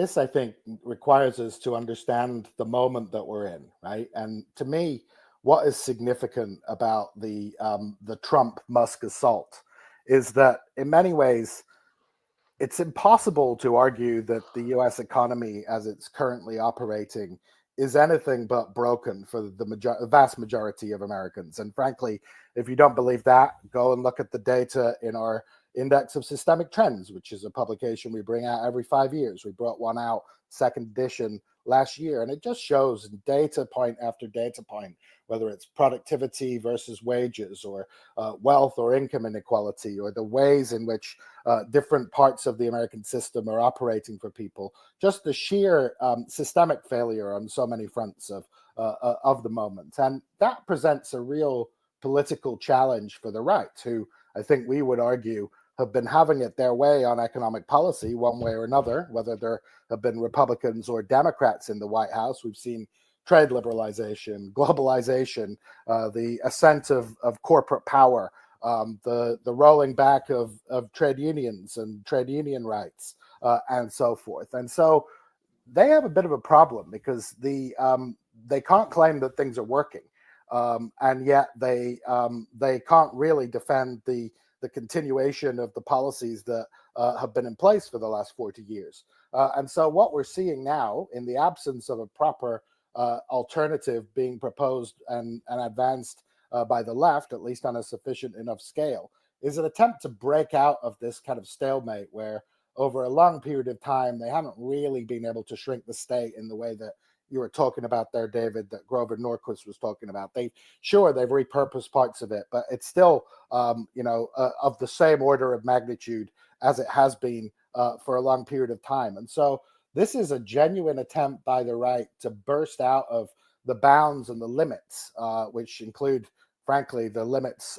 This, I think, requires us to understand the moment that we're in, right? And to me, what is significant about the Trump Musk assault is that in many ways it's impossible to argue that the US economy as it's currently operating is anything but broken for vast majority of Americans. And frankly, if you don't believe that, go and look at the data in our Index of Systemic Trends, which is a publication we bring out every 5 years. We brought one out, second edition, last year, and it just shows data point after data point, whether it's productivity versus wages, or wealth or income inequality, or the ways in which different parts of the American system are operating for people. Just the sheer systemic failure on so many fronts of the moment, and that presents a real political challenge for the right, who I think we would argue have been having it their way on economic policy, one way or another, whether there have been Republicans or Democrats in the White House. We've seen trade liberalization, globalization, the ascent of corporate power, the rolling back of trade unions and trade union rights, and so forth. And so they have a bit of a problem because they can't claim that things are working, and yet they can't really defend the continuation of the policies that have been in place for the last 40 years. And so what we're seeing now, in the absence of a proper alternative being proposed and advanced by the left, at least on a sufficient enough scale, is an attempt to break out of this kind of stalemate where over a long period of time, they haven't really been able to shrink the state in the way that you were talking about there, David, that Grover Norquist was talking about. They've repurposed parts of it, but it's still, of the same order of magnitude as it has been for a long period of time. And so this is a genuine attempt by the right to burst out of the bounds and the limits, which include, frankly, the limits